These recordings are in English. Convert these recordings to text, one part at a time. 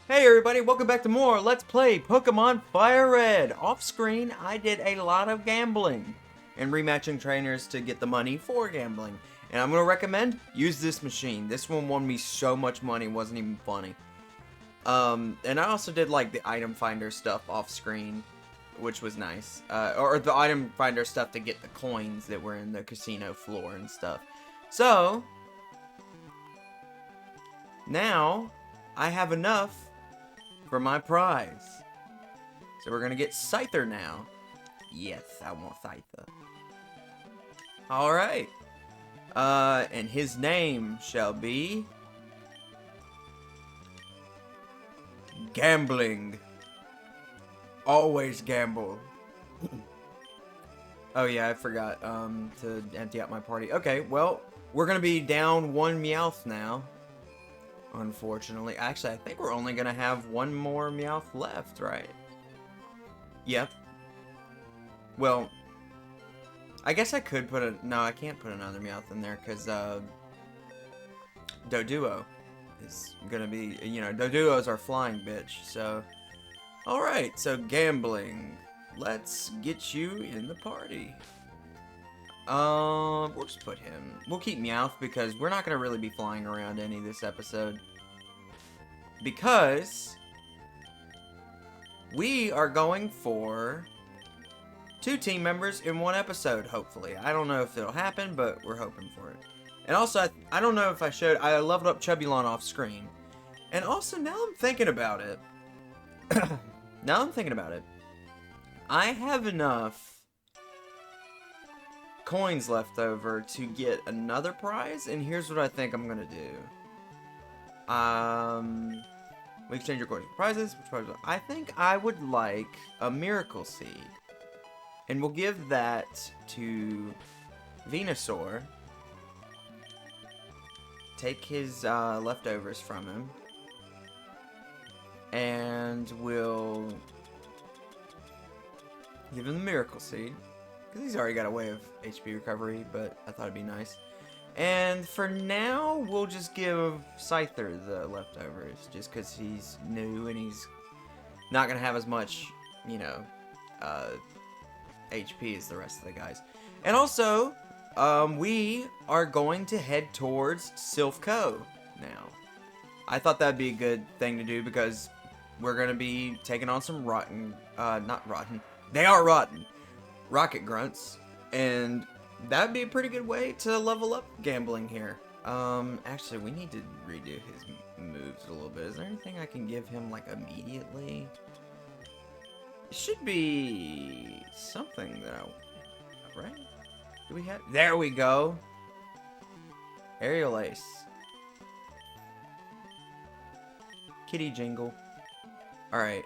Hey everybody, welcome back to more Let's Play Pokemon FireRed. Off screen, I did a lot of gambling and rematching trainers to get the money for gambling. And I'm going to recommend, use this machine. This one won me so much money, it wasn't even funny. And I also did like the item finder stuff off screen, which was nice. Or the item finder stuff to get the coins that were in the casino floor and stuff. So, now I have enough for my prize. So we're gonna get Scyther now. Yes, I want Scyther. Alright. And his name shall be... Gambling. Always gamble. Oh yeah, I forgot to empty out my party. Okay, well, we're gonna be down one Meowth now. Unfortunately. Actually, I think we're only gonna have one more Meowth left, right? Yep. Well, I guess I could put a... No, I can't put another Meowth in there, because, Doduo is gonna be... You know, Doduo's our flying bitch, so... Alright, so gambling. Let's get you in the party. We'll just put him. We'll keep Meowth because we're not gonna really be flying around any this episode. Because we are going for 2 team members in 1 episode, hopefully. I don't know if it'll happen, but we're hoping for it. And also, I don't know if I showed, I leveled up Chubulon off screen. And also, now I'm thinking about it. I have enough coins left over to get another prize, and here's what I think I'm gonna do. We exchange your coins for prizes. Which prizes? I think I would like a Miracle Seed, and we'll give that to Venusaur. Take his leftovers from him, and we'll give him the Miracle Seed. He's already got a way of HP recovery, but I thought it'd be nice. And for now, we'll just give Scyther the leftovers, just because he's new and he's not going to have as much, you know, HP as the rest of the guys. And also, we are going to head towards Silph Co now. I thought that'd be a good thing to do because we're going to be taking on some not rotten. They are rotten. Rocket Grunts, and that'd be a pretty good way to level up gambling here. Actually, we need to redo his moves a little bit. Is there anything I can give him, like, immediately? It should be something that I... Right? Do we have... There we go! Aerial Ace. Kitty Jingle. Alright,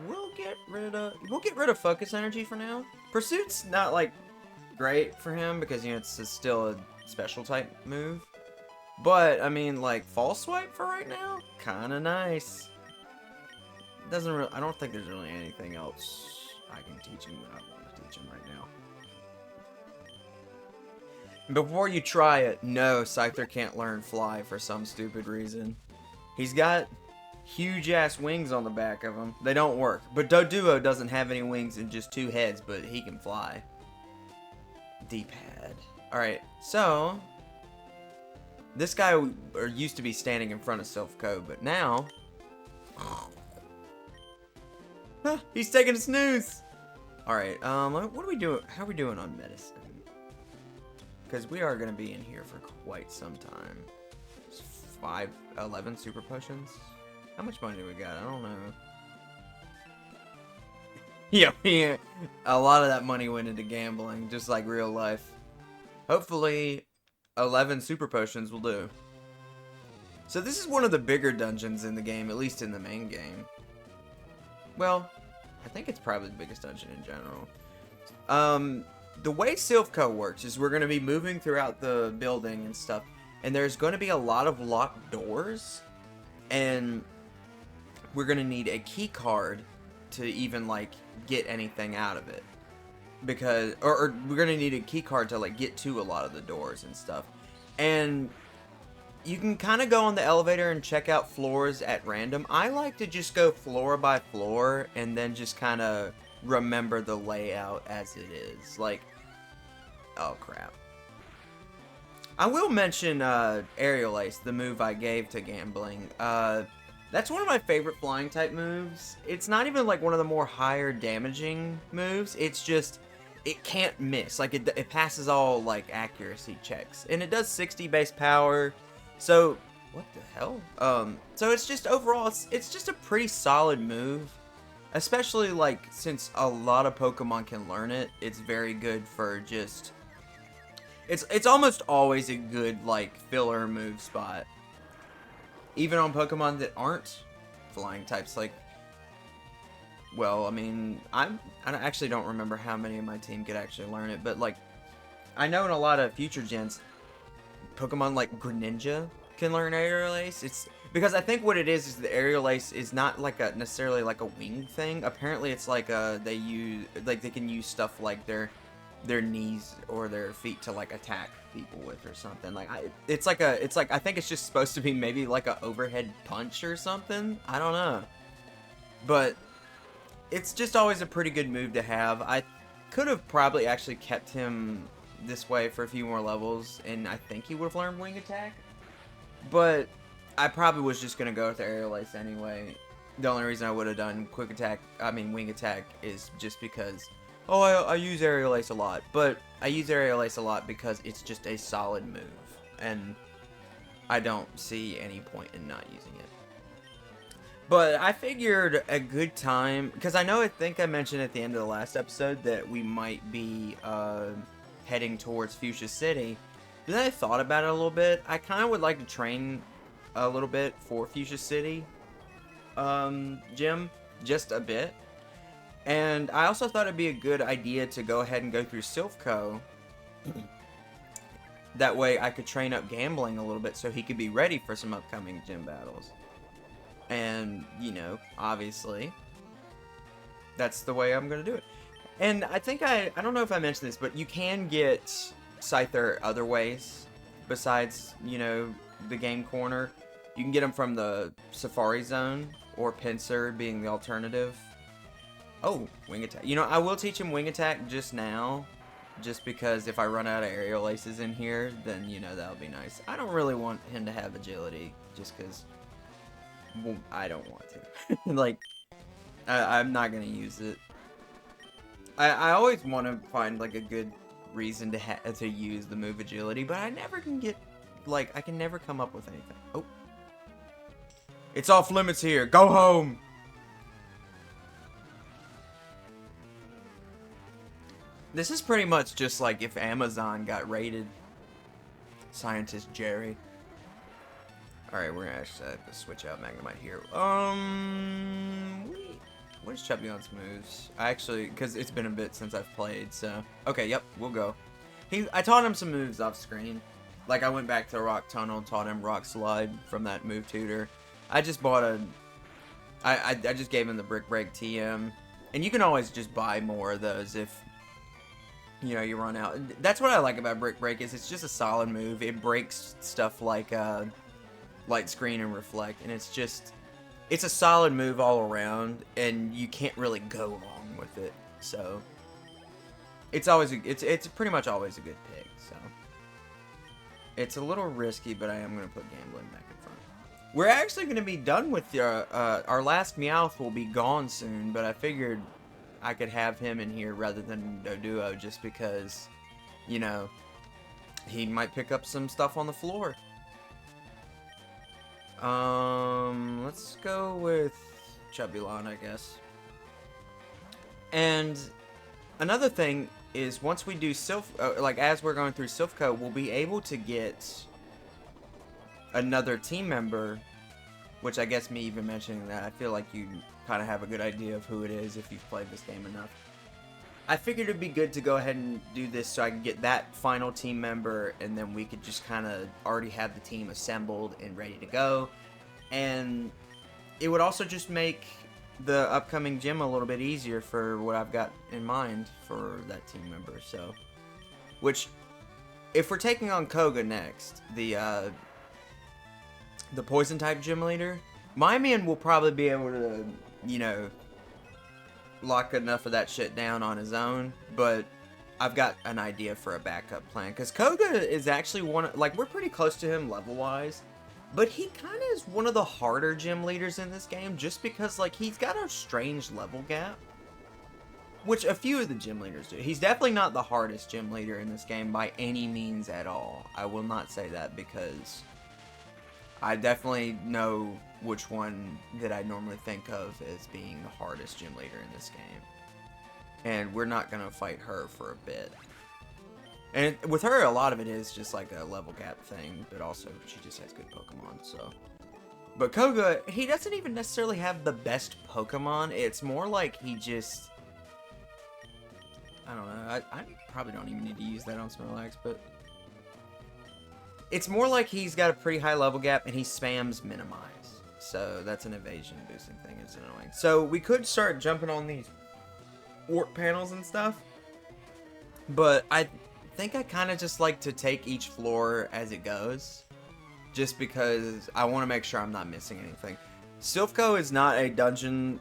we'll get rid of Focus Energy for now. Pursuit's not, like, great for him because, you know, it's still a special type move. But, I mean, like, False Swipe for right now? Kinda nice. Doesn't really, I don't think there's really anything else I can teach him that I want to teach him right now. Before you try it, no, Scyther can't learn Fly for some stupid reason. He's got huge-ass wings on the back of him. They don't work. But Doduo doesn't have any wings and just 2 heads, but he can fly. D-pad. Alright, so... This guy used to be standing in front of Silph Co, but now... He's taking a snooze! Alright, what are we doing? How are we doing on medicine? Because we are going to be in here for quite some time. 11 super potions? How much money do we got? I don't know. Yeah, a lot of that money went into gambling, just like real life. Hopefully, 11 super potions will do. So this is one of the bigger dungeons in the game, at least in the main game. Well, I think it's probably the biggest dungeon in general. The way Silph Co works is we're going to be moving throughout the building and stuff, and there's going to be a lot of locked doors, and we're going to need a key card to even, like, get anything out of it. Because, or we're going to need a key card to, like, get to a lot of the doors and stuff. And you can kind of go on the elevator and check out floors at random. I like to just go floor by floor and then just kind of remember the layout as it is. Like, oh crap. I will mention Aerial Ace, the move I gave to Gambling. That's one of my favorite flying type moves. It's not even like one of the more higher damaging moves. It's just, it can't miss. Like, it passes all like accuracy checks. And it does 60 base power. So, what the hell? So it's just overall, it's just a pretty solid move. Especially like, since a lot of Pokemon can learn it, it's very good for just... It's almost always a good, like, filler move spot. Even on Pokemon that aren't flying types, like... Well, I mean, I actually don't remember how many of my team could actually learn it, but, like, I know in a lot of future gens, Pokemon like Greninja can learn Aerial Ace. It's... Because I think what it is the Aerial Ace is not, like, necessarily, like, a wing thing. Apparently, it's like, they can use stuff like their knees or their feet to like attack people with or something. Like I think it's just supposed to be maybe like a overhead punch or something. I don't know. But it's just always a pretty good move to have. I could have probably actually kept him this way for a few more levels and I think he would have learned Wing Attack. But I probably was just going to go with the Aerial Ace anyway. The only reason I would have done Wing Attack is just because oh, I use Aerial Ace a lot, but I use Aerial Ace a lot because it's just a solid move, and I don't see any point in not using it. But I figured a good time, because I think I mentioned at the end of the last episode that we might be heading towards Fuchsia City. But then I thought about it a little bit. I kind of would like to train a little bit for Fuchsia City gym, just a bit. And I also thought it'd be a good idea to go ahead and go through Silph Co. That way I could train up Gambling a little bit so he could be ready for some upcoming gym battles. And, you know, obviously, that's the way I'm going to do it. And I think I don't know if I mentioned this, but you can get Scyther other ways besides, you know, the game corner. You can get them from the Safari Zone or Pinsir being the alternative. Oh, Wing Attack. You know, I will teach him Wing Attack just now. Just because if I run out of Aerial Aces in here, then, you know, that'll be nice. I don't really want him to have Agility. Just because, well, I don't want to. Like, I'm not going to use it. I always want to find, like, a good reason to use the move Agility. But I never can get, like, I can never come up with anything. Oh. It's off limits here. Go home. This is pretty much just like if Amazon got raided. Scientist Jerry. Alright, we're gonna actually have to switch out Magnemite here. What is Chubbyon's moves? Because it's been a bit since I've played, so. Okay, yep, we'll go. I taught him some moves off screen. Like, I went back to Rock Tunnel, taught him Rock Slide from that move tutor. I just bought I just gave him the Brick Break TM. And you can always just buy more of those if, you know, you run out. That's what I like about Brick Break is it's just a solid move. It breaks stuff like Light Screen and Reflect, and it's a solid move all around, and you can't really go wrong with it. So it's pretty much always a good pick. So it's a little risky, but I am going to put Gambling back in front. We're actually going to be done with our last Meowth will be gone soon, but I figured I could have him in here rather than Doduo just because, you know, he might pick up some stuff on the floor. Let's go with Chubbilon, I guess. And another thing is once we do as we're going through Silph Co, we'll be able to get another team member, which I guess me even mentioning that, I feel like you kind of have a good idea of who it is if you've played this game enough. I figured it'd be good to go ahead and do this so I could get that final team member, and then we could just kind of already have the team assembled and ready to go. And it would also just make the upcoming gym a little bit easier for what I've got in mind for that team member. So, which, if we're taking on Koga next, the the poison type gym leader. My man will probably be able to, you know, lock enough of that shit down on his own, but I've got an idea for a backup plan, because Koga is actually we're pretty close to him level-wise, but he kind of is one of the harder gym leaders in this game, just because, like, he's got a strange level gap, which a few of the gym leaders do. He's definitely not the hardest gym leader in this game by any means at all. I will not say that, because I definitely know which one that I normally think of as being the hardest gym leader in this game. And we're not going to fight her for a bit. And with her, a lot of it is just like a level gap thing, but also she just has good Pokemon, so. But Koga, he doesn't even necessarily have the best Pokemon. It's more like he just... I don't know. I probably don't even need to use that on Snorlax, but... It's more like he's got a pretty high level gap and he spams Minimize. So that's an evasion boosting thing. It's annoying. So we could start jumping on these warp panels and stuff. But I think I kind of just like to take each floor as it goes. Just because I want to make sure I'm not missing anything. Silph Co is not a dungeon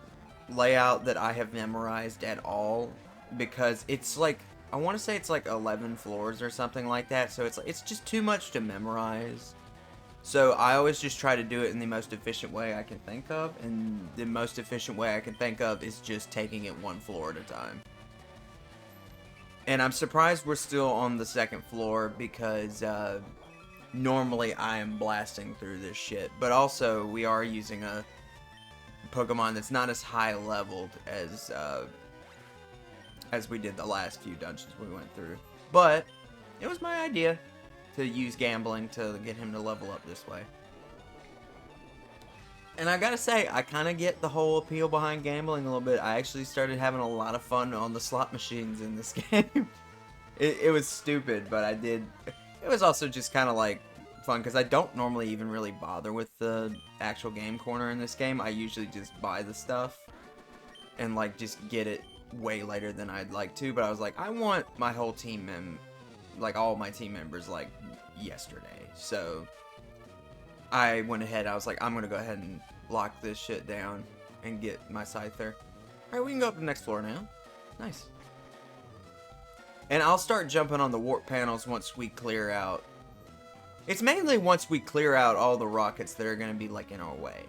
layout that I have memorized at all. Because it's like... I want to say it's like 11 floors or something like that, so it's just too much to memorize. So I always just try to do it in the most efficient way I can think of, and the most efficient way I can think of is just taking it one floor at a time. And I'm surprised we're still on the second floor, because normally I am blasting through this shit. But also, we are using a Pokemon that's not as high leveled as we did the last few dungeons we went through. But it was my idea to use gambling to get him to level up this way. And I gotta say, I kind of get the whole appeal behind gambling a little bit. I actually started having a lot of fun on the slot machines in this game. It was stupid, but I did. It was also just kind of like fun, because I don't normally even really bother with the actual game corner in this game. I usually just buy the stuff and like just get it way later than I'd like to, but I was like, I want my whole team all my team members like yesterday. So I went ahead, I was like, I'm gonna go ahead and lock this shit down and get my Scyther. Alright, we can go up to the next floor now. Nice. And I'll start jumping on the warp panels once we clear out. It's mainly once we clear out all the rockets that are gonna be like in our way.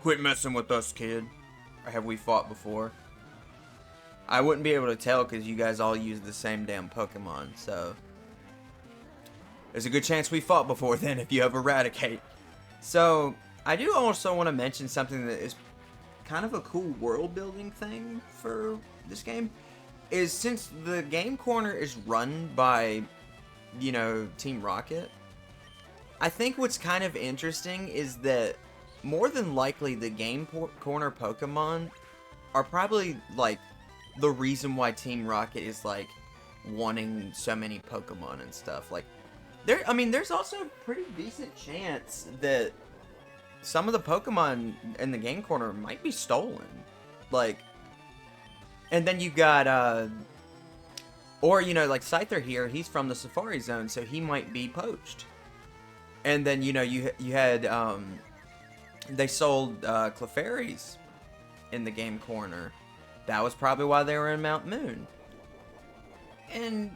Quit messing with us, kid. Or have we fought before? I wouldn't be able to tell because you guys all use the same damn Pokemon, so... There's a good chance we fought before then if you have Eradicate. So, I do also want to mention something that is kind of a cool world building thing for this game. Is since the game corner is run by, you know, Team Rocket, I think what's kind of interesting is that more than likely the game corner Pokemon are probably like the reason why Team Rocket is like wanting so many Pokemon and stuff. Like there's also a pretty decent chance that some of the Pokemon in the game corner might be stolen. Like, and then you got or you know, like Scyther here, he's from the Safari Zone, so he might be poached. And then you know you had they sold Clefairies in the game corner. That was probably why they were in Mount Moon. And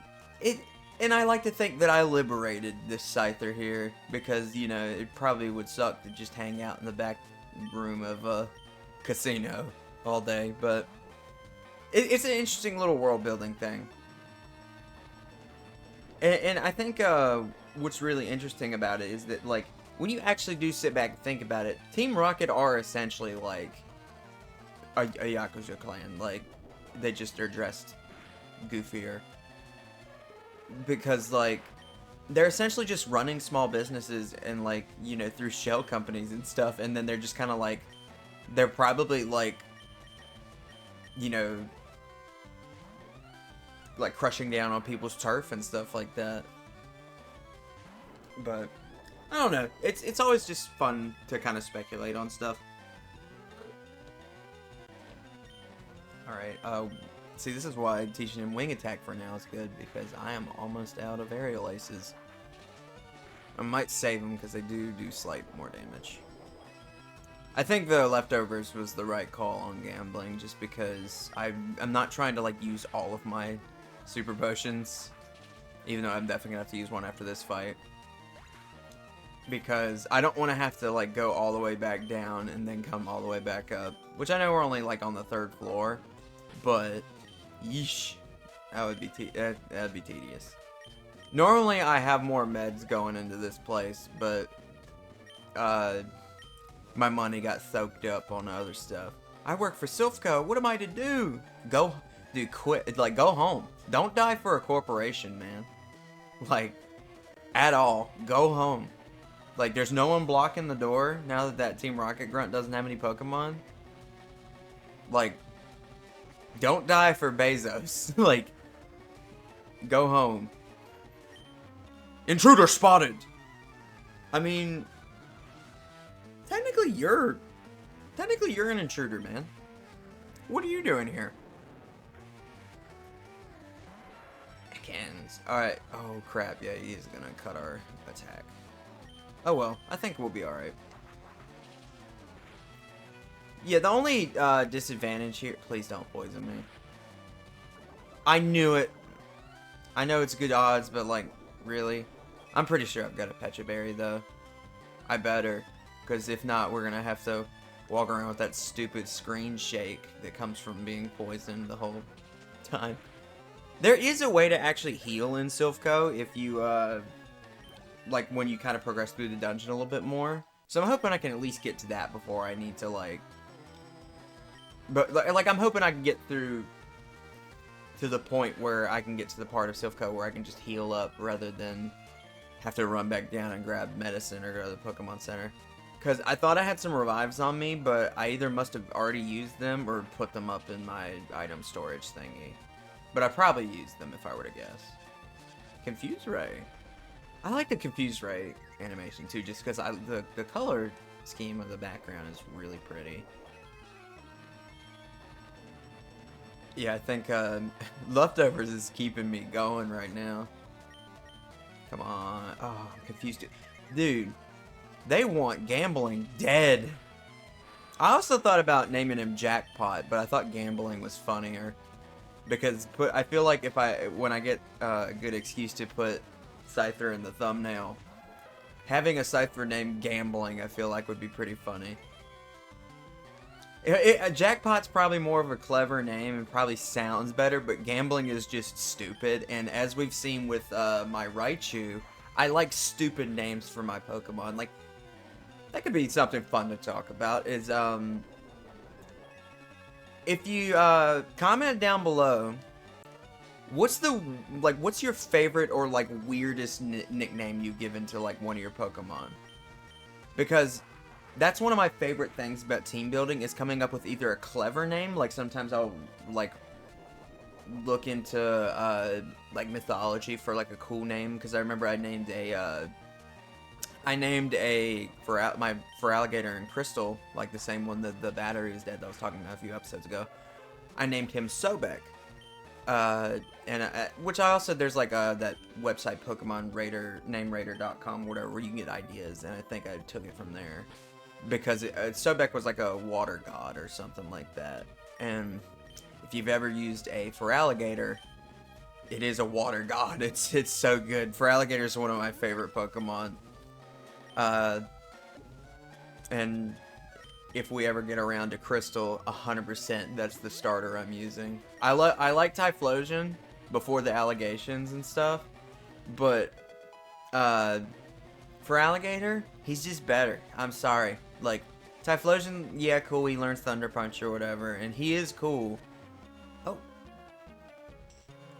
I like to think that I liberated this Scyther here, because, you know, it probably would suck to just hang out in the back room of a casino all day, but it's an interesting little world building thing. And I think what's really interesting about it is that, like, when you actually do sit back and think about it, Team Rocket are essentially like a Yakuza clan. Like, they just are dressed goofier. Because, like, they're essentially just running small businesses and, like, you know, through shell companies and stuff. And then they're just kind of like, they're probably like, you know, like crushing down on people's turf and stuff like that. But I don't know. It's always just fun to kind of speculate on stuff. Alright, see, this is why teaching him Wing Attack for now is good, because I am almost out of Aerial Aces. I might save them because they do slight more damage. I think the leftovers was the right call on gambling, just because I'm not trying to like use all of my super potions, even though I'm definitely gonna have to use one after this fight, because I don't want to have to like go all the way back down and then come all the way back up, which I know we're only like on the 3rd floor, but yeesh, that would be that'd be tedious. Normally I have more meds going into this place, but my money got soaked up on other stuff. I work for Silph Co. What am I to do? Quit. Like, go home. Don't die for a corporation, man. Like, at all. Go home. Like, there's no one blocking the door now that Team Rocket Grunt doesn't have any Pokemon. Like, don't die for Bezos. Like, go home. Intruder spotted! I mean, technically you're an intruder, man. What are you doing here? Cannons. Alright. Oh, crap. Yeah, he is gonna cut our attack. Oh, well. I think we'll be alright. Yeah, the only disadvantage here... Please don't poison me. I knew it. I know it's good odds, but, like, really? I'm pretty sure I've got a Pecha Berry, though. I better. Because if not, we're gonna have to walk around with that stupid screen shake that comes from being poisoned the whole time. There is a way to actually heal in Silph Co if you, like, when you kind of progress through the dungeon a little bit more. So I'm hoping I can at least get to that before I need to, like... But, like, I'm hoping I can get through to the point where I can get to the part of Silph Co where I can just heal up rather than have to run back down and grab medicine or go to the Pokemon Center. Because I thought I had some revives on me, but I either must have already used them or put them up in my item storage thingy. But I probably used them if I were to guess. Confuse Ray. I like the Confuse Ray animation too, just because the color scheme of the background is really pretty. Yeah, I think Leftovers is keeping me going right now. Come on. Oh, I'm confused. Dude, they want Gambling dead. I also thought about naming him Jackpot, but I thought Gambling was funnier. Because I feel like when I get a good excuse to put Scyther in the thumbnail, having a Scyther named Gambling I feel like would be pretty funny. Jackpot's probably more of a clever name and probably sounds better, but Gambling is just stupid. And as we've seen with my Raichu, I like stupid names for my Pokemon. Like, that could be something fun to talk about. Is if you comment down below, what's your favorite or like weirdest nickname you've given to like one of your Pokemon? Because that's one of my favorite things about team building, is coming up with either a clever name, like sometimes I'll like look into like mythology for like a cool name, because I remember I named a Feraligatr and Crystal, like the same one that the battery is dead that I was talking about a few episodes ago. I named him Sobek. Which I also, there's like that website PokemonRaider.com, whatever, where you can get ideas, and I think I took it from there. Because Sobek was like a water god or something like that. And if you've ever used a Feraligatr, it is a water god. It's so good. Feraligatr is one of my favorite Pokemon. And if we ever get around to Crystal, 100% that's the starter I'm using. I like Typhlosion before the allegations and stuff, but Feraligatr, he's just better. I'm sorry. Like, Typhlosion, yeah, cool, he learns Thunder Punch or whatever, and he is cool. Oh.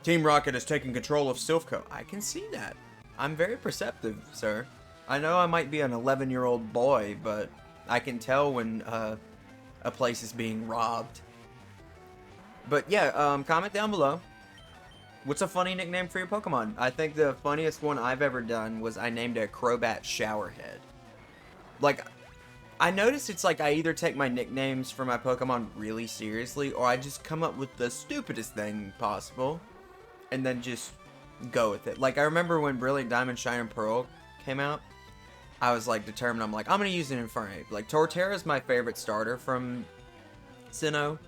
Team Rocket is taking control of Silph Co. I can see that. I'm very perceptive, sir. I know I might be an 11-year-old boy, but I can tell when a place is being robbed. But yeah, comment down below. What's a funny nickname for your Pokemon? I think the funniest one I've ever done was I named a Crobat Showerhead. Like, I noticed it's like I either take my nicknames for my Pokemon really seriously, or I just come up with the stupidest thing possible, and then just go with it. Like, I remember when Brilliant Diamond, Shine, and Pearl came out, I was like determined. I'm like, I'm gonna use an Infernape. Like Torterra is my favorite starter from Sinnoh,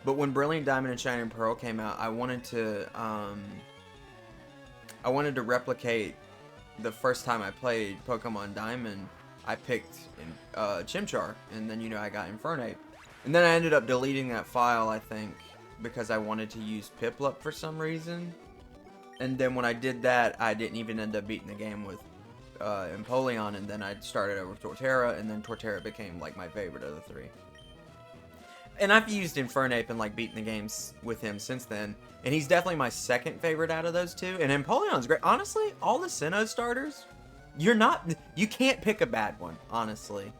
but when Brilliant Diamond and Shining Pearl came out, I wanted to replicate the first time I played Pokemon Diamond. I picked Chimchar, and then, you know, I got Infernape. And then I ended up deleting that file, I think, because I wanted to use Piplup for some reason. And then when I did that, I didn't even end up beating the game with Empoleon, and then I started over with Torterra, and then Torterra became, like, my favorite of the three. And I've used Infernape and, like, beaten the games with him since then, and he's definitely my second favorite out of those two, and Empoleon's great. Honestly, all the Sinnoh starters, you can't pick a bad one, honestly.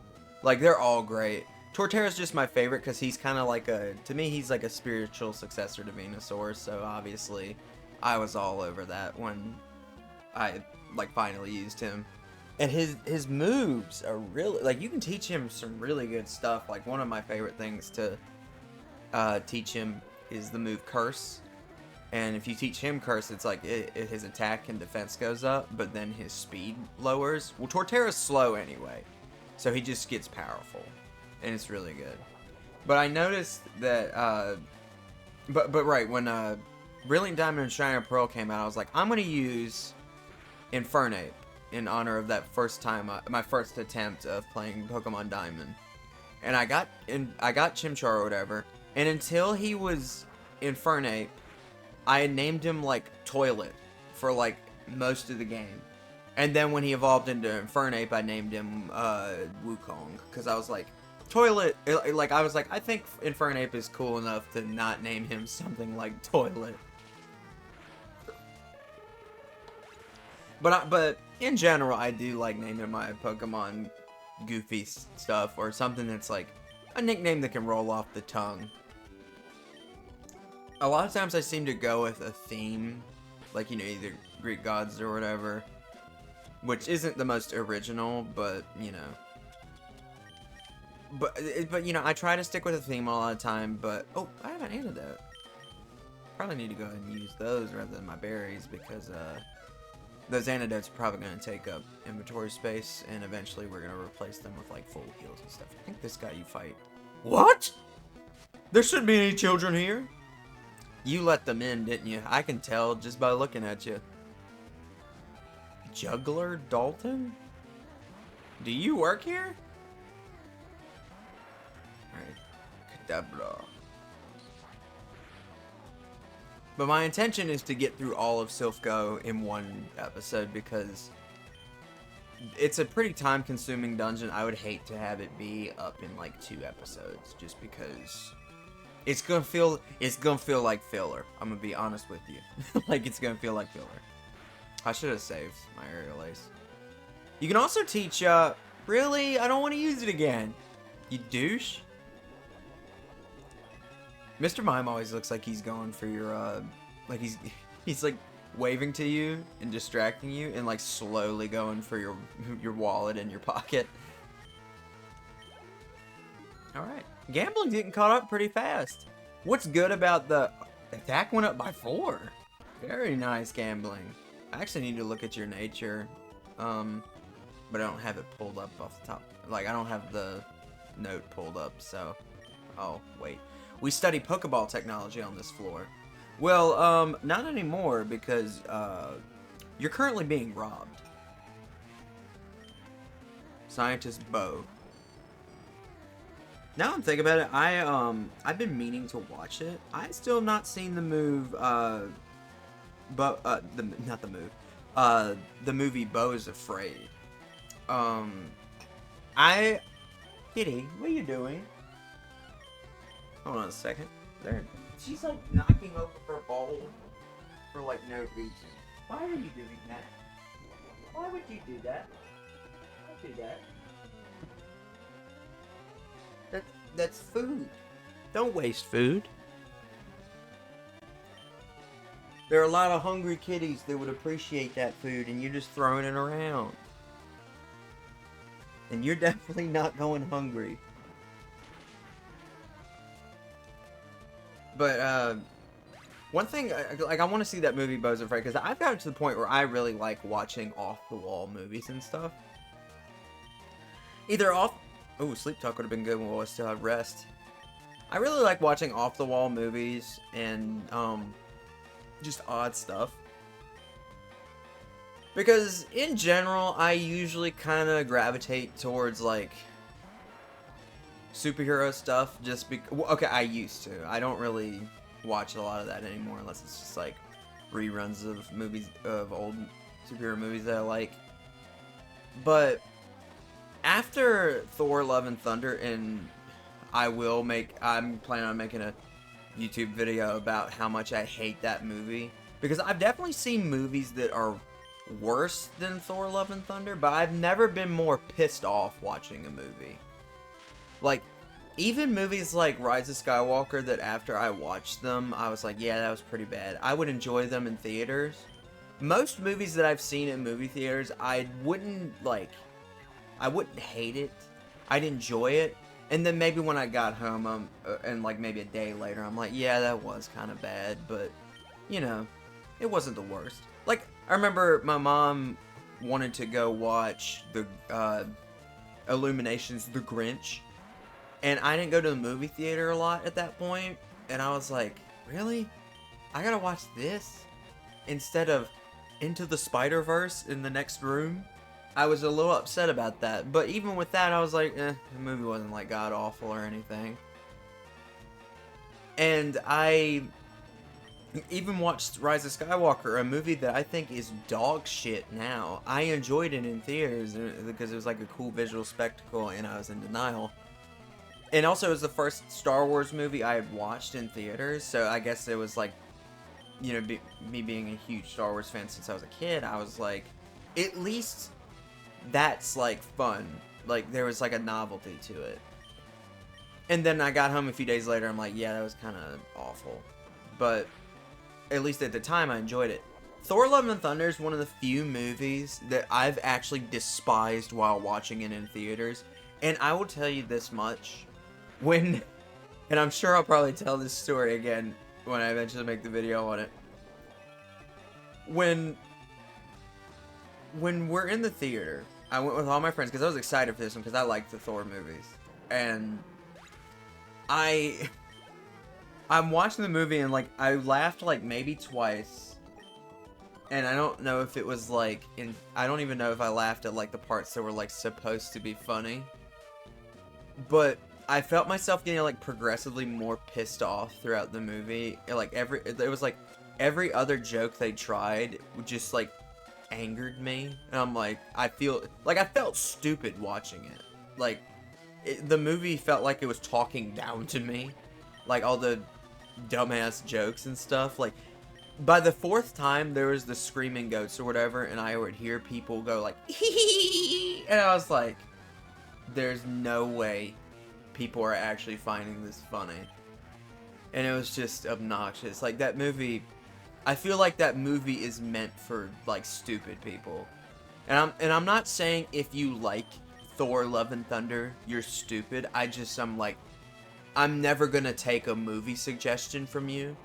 Like, they're all great. Torterra's just my favorite because he's kind of like to me, he's like a spiritual successor to Venusaur, so obviously I was all over that when I, like, finally used him. And his moves are really, like, you can teach him some really good stuff. Like, one of my favorite things to teach him is the move Curse. And if you teach him Curse, it's like his attack and defense goes up, but then his speed lowers. Well, Torterra's slow anyway, so he just gets powerful, and it's really good. But I noticed that, but right, when Brilliant Diamond and Shining Pearl came out, I was like, I'm gonna use Infernape in honor of that first time, my first attempt of playing Pokemon Diamond. And I got Chimchar or whatever, and until he was Infernape, I had named him, like, Toilet for, like, most of the game. And then when he evolved into Infernape, I named him Wukong, because I was like, Toilet, like, I was like, I think Infernape is cool enough to not name him something like Toilet. But in general, I do like naming my Pokemon goofy stuff, or something that's like a nickname that can roll off the tongue. A lot of times I seem to go with a theme, like, you know, either Greek gods or whatever, which isn't the most original, but, you know. But you know, I try to stick with a theme a lot of the time, but, oh, I have an antidote. Probably need to go ahead and use those rather than my berries, because, those antidotes are probably going to take up inventory space, and eventually we're going to replace them with, like, full heals and stuff. I think this guy you fight. What? There shouldn't be any children here. You let them in, didn't you? I can tell just by looking at you. Juggler Dalton? Do you work here? Alright. Kadabra. But my intention is to get through all of Silph Co in one episode, because it's a pretty time-consuming dungeon. I would hate to have it be up in, like, 2 episodes, just because it's gonna feel like filler. I'm gonna be honest with you. Like, it's gonna feel like filler. I should have saved my aerial ace. You can also teach, really? I don't want to use it again. You douche. Mr. Mime always looks like he's going for your, like he's like waving to you and distracting you, and like slowly going for your wallet in your pocket. Alright. Gambling's getting caught up pretty fast. What's good about the attack went up by 4? Very nice, Gambling. I actually need to look at your nature, but I don't have it pulled up off the top. Like, I don't have the note pulled up, so. Oh, wait. We study Pokeball technology on this floor. Well, not anymore, because you're currently being robbed. Scientist Bo. Now I'm thinking about it, I've been meaning to watch it. I still have not seen the move, the movie Bo is Afraid. Kitty, what are you doing? Hold on a second. She's like knocking over her bowl for like no reason. Why are you doing that? Why would you do that? Don't do that. That's food. Don't waste food. There are a lot of hungry kitties that would appreciate that food, and you're just throwing it around. And you're definitely not going hungry. But, One thing, like, I want to see that movie Bo's Afraid, because I've gotten to the point where I really like watching off-the-wall movies and stuff. Either off... Oh, Sleep Talk would have been good while I still had rest. I really like watching off-the-wall movies and, just odd stuff. Because, in general, I usually kind of gravitate towards, like, superhero stuff, just because... Okay, I used to. I don't really watch a lot of that anymore, unless it's just, like, reruns of movies, of old superhero movies that I like. But, after Thor Love and Thunder, and I'm planning on making a YouTube video about how much I hate that movie. Because I've definitely seen movies that are worse than Thor Love and Thunder, but I've never been more pissed off watching a movie. Like, even movies like Rise of Skywalker, that after I watched them, I was like, yeah, that was pretty bad. I would enjoy them in theaters. Most movies that I've seen in movie theaters, I wouldn't hate it. I'd enjoy it. And then maybe when I got home, and like maybe a day later, I'm like, yeah, that was kind of bad, but, you know, it wasn't the worst. Like, I remember my mom wanted to go watch the Illumination's The Grinch, and I didn't go to the movie theater a lot at that point, and I was like, really? I gotta watch this instead of Into the Spider-Verse in the next room? I was a little upset about that, but even with that, I was like, the movie wasn't like god-awful or anything. And I even watched Rise of Skywalker, a movie that I think is dog shit now. I enjoyed it in theaters because it was like a cool visual spectacle, and I was in denial. And also, it was the first Star Wars movie I had watched in theaters, so I guess it was like, you know, me being a huge Star Wars fan since I was a kid, I was like, at least that's like fun. Like, there was like a novelty to it. And then I got home a few days later, I'm like, yeah, that was kind of awful. But at least at the time, I enjoyed it. Thor Love and Thunder is one of the few movies that I've actually despised while watching it in theaters. And I will tell you this much. And I'm sure I'll probably tell this story again when I eventually make the video on it. When we're in the theater, I went with all my friends because I was excited for this one because I like the Thor movies. And I'm watching the movie and, like, I laughed, like, maybe twice. And I don't know if it was, like, I don't even know if I laughed at, like, the parts that were, like, supposed to be funny. But I felt myself getting, like, progressively more pissed off throughout the movie. Like, it was, like, every other joke they tried just, like, angered me. And I'm like, I felt stupid watching it. Like, the movie felt like it was talking down to me. Like, all the dumbass jokes and stuff. Like, by the fourth time there was the screaming goats or whatever, and I would hear people go like, hee, and I was like, there's no way people are actually finding this funny. And it was just obnoxious. Like, that movie, I feel like that movie is meant for, like, stupid people. And I'm not saying if you like Thor Love and Thunder, you're stupid. I'm like, I'm never gonna take a movie suggestion from you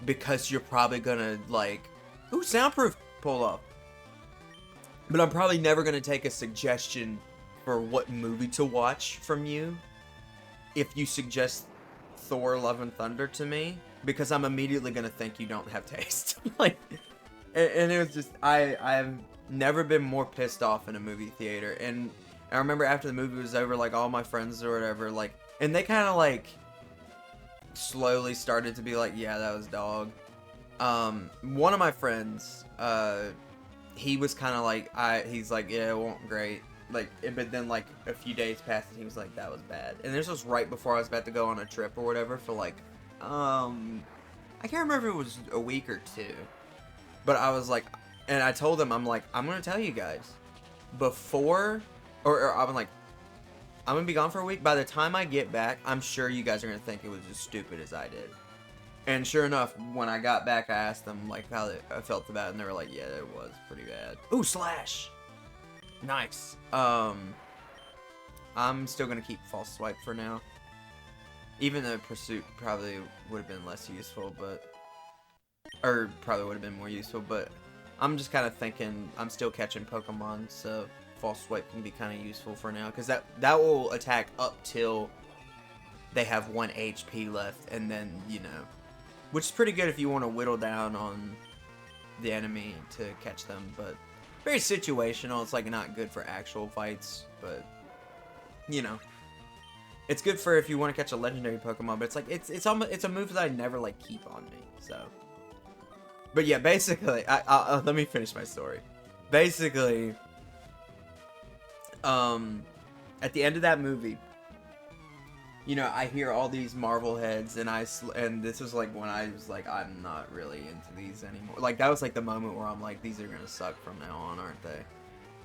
because you're probably gonna, like, ooh, soundproof, pull up. But I'm probably never gonna take a suggestion for what movie to watch from you if you suggest Thor Love and Thunder to me, because I'm immediately gonna think you don't have taste. Like, and it was just, I've never been more pissed off in a movie theater. And I remember after the movie was over, like, all my friends or whatever, like, and they kind of, like, slowly started to be like, yeah, that was dog. One of my friends, he was kind of like, he's like, yeah, it wasn't great. Like, but then, like, a few days passed and he was like, that was bad. And this was right before I was about to go on a trip or whatever for, like, I can't remember if it was a week or two. But I was like, and I told them, I'm like, I'm going to tell you guys, before, or I'm like, I'm going to be gone for a week. By the time I get back, I'm sure you guys are going to think it was as stupid as I did. And sure enough, when I got back, I asked them, like, how I felt about it, and they were like, yeah, it was pretty bad. Ooh, Slash! Nice. I'm still going to keep False Swipe for now. Even though Pursuit probably would have been less useful, but Or probably would have been more useful, but I'm just kind of thinking I'm still catching Pokemon, so False Swipe can be kind of useful for now, because that will attack up till they have 1 HP left, and then, you know, which is pretty good if you want to whittle down on the enemy to catch them, but very situational. It's like not good for actual fights, but you know, it's good for if you want to catch a legendary Pokemon, but it's like it's a move that I never like keep on me. So, but yeah, basically, let me finish my story. Basically, at the end of that movie, you know, I hear all these Marvel heads, and this was like when I was like, I'm not really into these anymore. Like, that was like the moment where I'm like, these are gonna suck from now on, aren't they?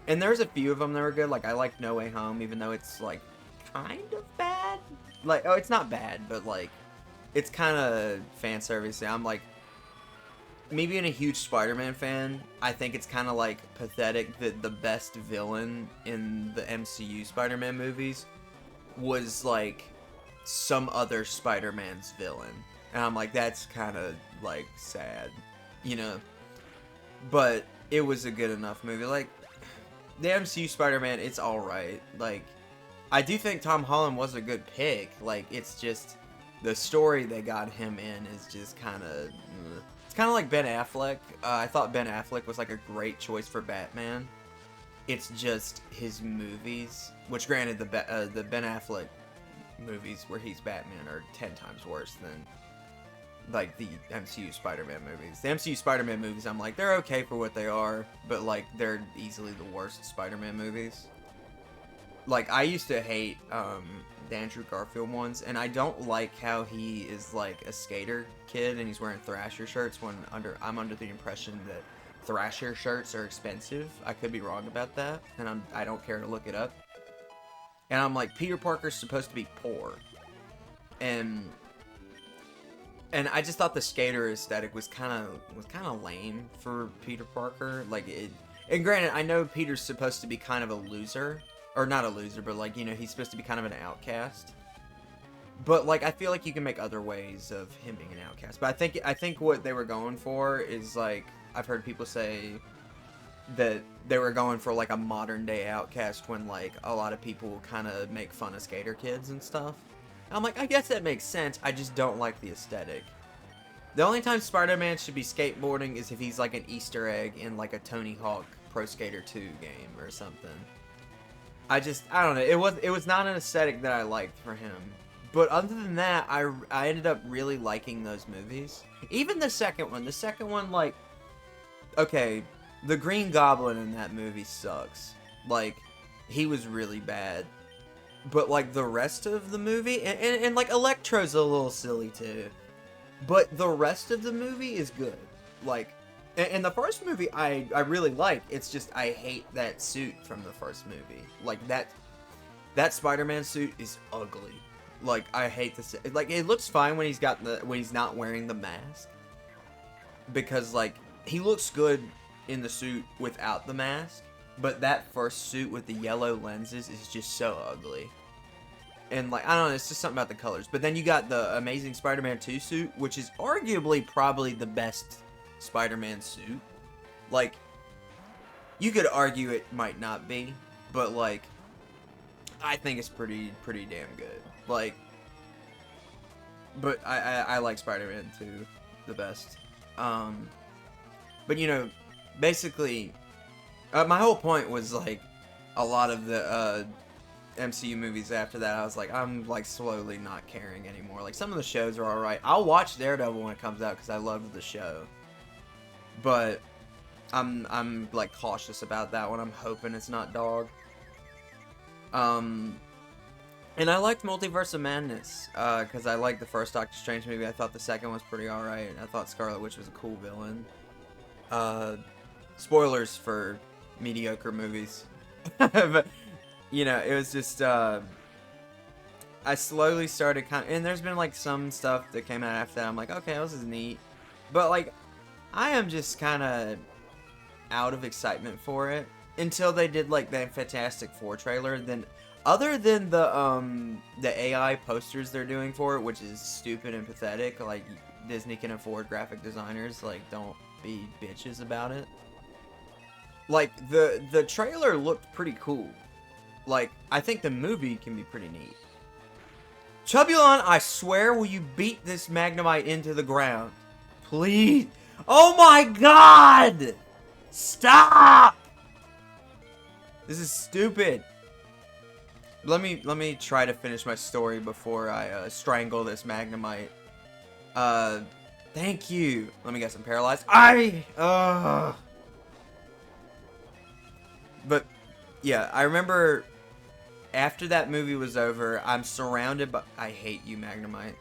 And there's a few of them that were good. Like, I like No Way Home, even though it's like kind of bad. Like, oh, it's not bad, but like, it's kind of fan service. I'm like, me being a huge Spider-Man fan, I think it's kind of like pathetic that the best villain in the MCU Spider-Man movies was like some other Spider-Man's villain. And I'm like, that's kind of like sad, you know? But it was a good enough movie. Like, the MCU Spider-Man, it's alright. Like, I do think Tom Holland was a good pick. Like, it's just the story they got him in is just kind of, it's kind of like Ben Affleck. I thought Ben Affleck was like a great choice for Batman. It's just his movies, which granted the Ben Affleck movies where he's Batman are 10 times worse than like the MCU Spider-Man movies. The MCU Spider-Man movies, I'm like, they're okay for what they are, but like they're easily the worst Spider-Man movies. Like, I used to hate the Andrew Garfield ones, and I don't like how he is like a skater kid and he's wearing Thrasher shirts when I'm under the impression that Thrasher shirts are expensive. I could be wrong about that, and I don't care to look it up. And I'm like, Peter Parker's supposed to be poor, and I just thought the skater aesthetic was kind of lame for Peter Parker. Like, it, and granted, I know Peter's supposed to be kind of a loser, or not a loser, but like, you know, he's supposed to be kind of an outcast. But like, I feel like you can make other ways of him being an outcast. But I think what they were going for is like, I've heard people say that they were going for like a modern day outcast when like a lot of people kind of make fun of skater kids and stuff. And I'm like, I guess that makes sense. I just don't like the aesthetic. The only time Spider-Man should be skateboarding is if he's like an Easter egg in like a Tony Hawk Pro Skater 2 game or something. I don't know. It was not an aesthetic that I liked for him. But other than that, I ended up really liking those movies. Even the second one, like, okay, the Green Goblin in that movie sucks. Like, he was really bad. But, like, the rest of the movie, and like, Electro's a little silly, too. But the rest of the movie is good. Like, and the first movie I really like. It's just, I hate that suit from the first movie. Like, that Spider-Man suit is ugly. Like, I hate this. Like, it looks fine when he's not wearing the mask. Because, like, he looks good in the suit without the mask, but that first suit with the yellow lenses is just so ugly. And like, I don't know, it's just something about the colors. But then you got the Amazing Spider-Man 2 suit, which is arguably probably the best Spider-Man suit. Like, you could argue it might not be, but like, I think it's pretty damn good. Like, but I like Spider-Man 2 the best. But you know, basically, my whole point was like, a lot of the MCU movies after that, I was like, I'm like slowly not caring anymore. Like, some of the shows are alright. I'll watch Daredevil when it comes out because I loved the show. But I'm like cautious about that one. I'm hoping it's not dog. And I liked Multiverse of Madness, because I liked the first Doctor Strange movie. I thought the second was pretty alright. I thought Scarlet Witch was a cool villain. Spoilers for mediocre movies. But, you know, it was just, I slowly started and there's been, like, some stuff that came out after that. I'm like, okay, this is neat. But, like, I am just kind of out of excitement for it. Until they did, like, that Fantastic Four trailer. Then, other than the AI posters they're doing for it, which is stupid and pathetic, like, Disney can afford graphic designers. Like, don't be bitches about it. Like, the trailer looked pretty cool. Like, I think the movie can be pretty neat. Chubulon, I swear, will you beat this Magnemite into the ground? Please. Oh my god! Stop! This is stupid. Let me try to finish my story before I strangle this Magnemite. Thank you. Let me guess, I'm paralyzed. But yeah, I remember after that movie was over, I'm surrounded by... I hate you, Magnemite.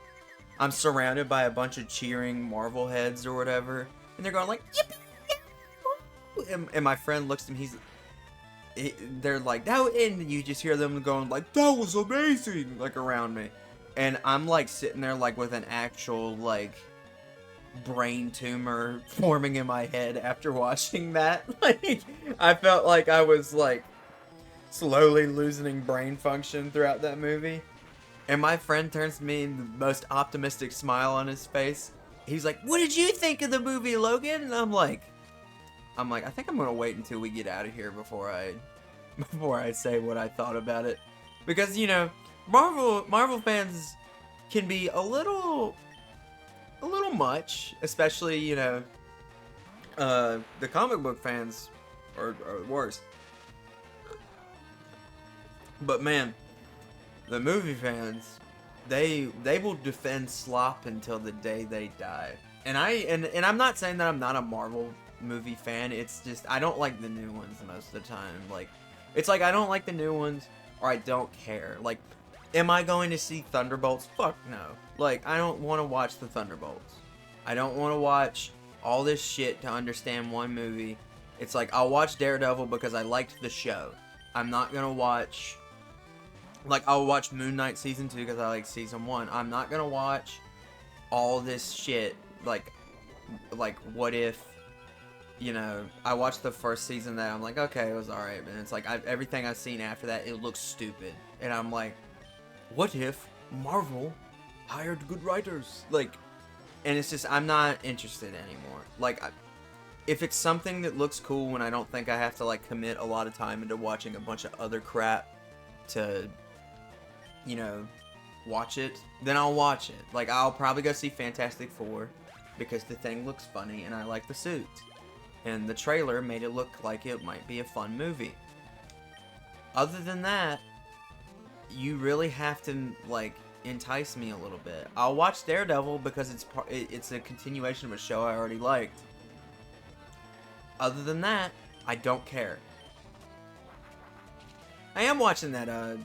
I'm surrounded by a bunch of cheering Marvel heads or whatever, and they're going like, and my friend looks at me, they're like, that, and you just hear them going like, that was amazing, like around me, and I'm like sitting there like with an actual like brain tumor forming in my head after watching that. Like, I felt like I was like slowly losing brain function throughout that movie. And my friend turns to me and the most optimistic smile on his face. He's like, what did you think of the movie, Logan? And I'm like, I think I'm gonna wait until we get out of here before I say what I thought about it. Because, you know, Marvel fans can be a little much, especially, you know, the comic book fans are worse. But man, the movie fans, they will defend slop until the day they die. And I'm not saying that I'm not a Marvel movie fan. It's just I don't like the new ones most of the time. Like, it's like I don't like the new ones or I don't care. Like, am I going to see Thunderbolts? Fuck no. Like, I don't want to watch the Thunderbolts. I don't want to watch all this shit to understand one movie. It's like, I'll watch Daredevil because I liked the show. I'm not gonna watch... Like, I'll watch Moon Knight Season 2 because I like Season 1. I'm not gonna watch all this shit, like, what if, you know, I watched the first season that I'm like, okay, it was alright, but it's like, everything I've seen after that, it looks stupid. And I'm like, what if Marvel hired good writers? Like, and it's just, I'm not interested anymore. Like, if it's something that looks cool and I don't think I have to, like, commit a lot of time into watching a bunch of other crap to... you know, watch it, then I'll watch it. Like, I'll probably go see Fantastic Four because the thing looks funny and I like the suit. And the trailer made it look like it might be a fun movie. Other than that, you really have to, like, entice me a little bit. I'll watch Daredevil because it's a continuation of a show I already liked. Other than that, I don't care. I am watching that,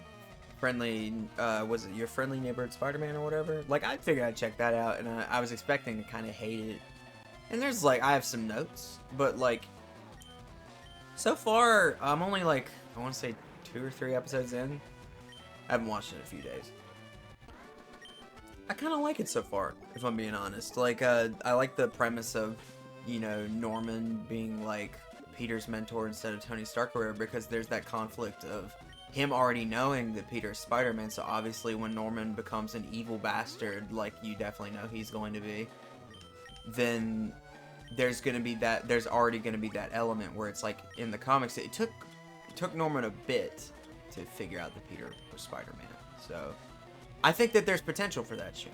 friendly, was it Your Friendly Neighborhood Spider-Man or whatever? Like, I figured I'd check that out, and I was expecting to kind of hate it. And there's, like, I have some notes, but, like, so far, I'm only, like, I want to say 2 or 3 episodes in. I haven't watched it in a few days. I kind of like it so far, if I'm being honest. Like, I like the premise of, you know, Norman being, like, Peter's mentor instead of Tony Stark or whatever, because there's that conflict of him already knowing that Peter's Spider-Man, so obviously when Norman becomes an evil bastard, like you definitely know he's going to be, then there's already gonna be that element where it's like, in the comics, it took Norman a bit to figure out that Peter was Spider-Man, so I think that there's potential for that show.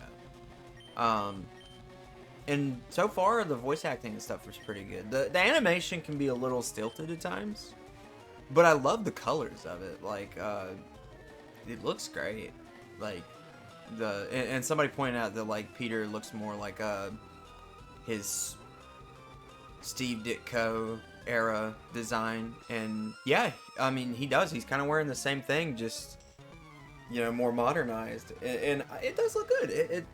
And so far, the voice acting and stuff was pretty good. The animation can be a little stilted at times, but I love the colors of it. Like, it looks great. Like, and somebody pointed out that, like, Peter looks more like, his Steve Ditko era design. And, yeah, I mean, he does. He's kind of wearing the same thing, just, you know, more modernized. And it does look good.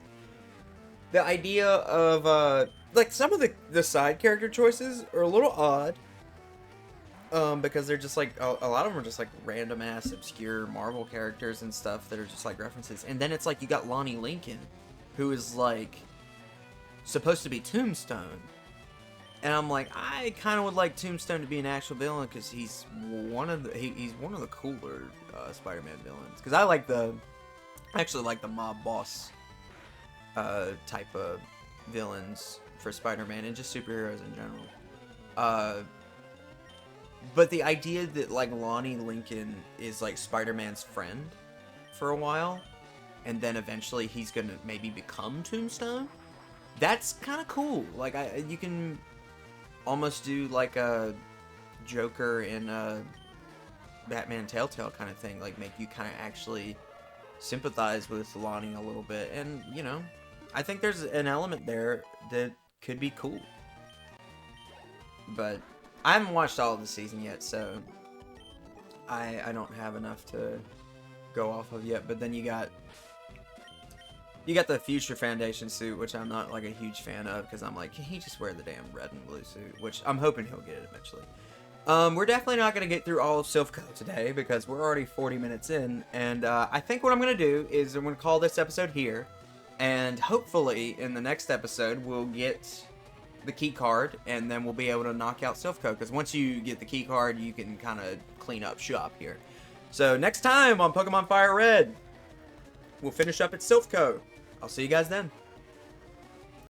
The idea of, like, some of the side character choices are a little odd. Because they're just like, a lot of them are just like random ass obscure Marvel characters and stuff that are just like references. And then it's like you got Lonnie Lincoln, who is like supposed to be Tombstone. And I'm like, I kind of would like Tombstone to be an actual villain because he's one of the cooler Spider-Man villains. Because I actually like the mob boss type of villains for Spider-Man and just superheroes in general. But the idea that, like, Lonnie Lincoln is, like, Spider-Man's friend for a while, and then eventually he's gonna maybe become Tombstone, that's kind of cool. Like, you can almost do, like, a Joker in a Batman Telltale kind of thing, like, make you kind of actually sympathize with Lonnie a little bit, and, you know, I think there's an element there that could be cool. But I haven't watched all of the season yet, so I don't have enough to go off of yet. But then you got the Future Foundation suit, which I'm not, like, a huge fan of, because I'm like, can he just wear the damn red and blue suit? Which I'm hoping he'll get it eventually. We're definitely not going to get through all of Silph Co today, because we're already 40 minutes in, and I think what I'm going to do is I'm going to call this episode here, and hopefully in the next episode we'll get the key card, and then we'll be able to knock out Silph Co, because once you get the key card, you can kind of clean up shop here. So next time on Pokemon FireRed, we'll finish up at Silph Co. I'll see you guys then.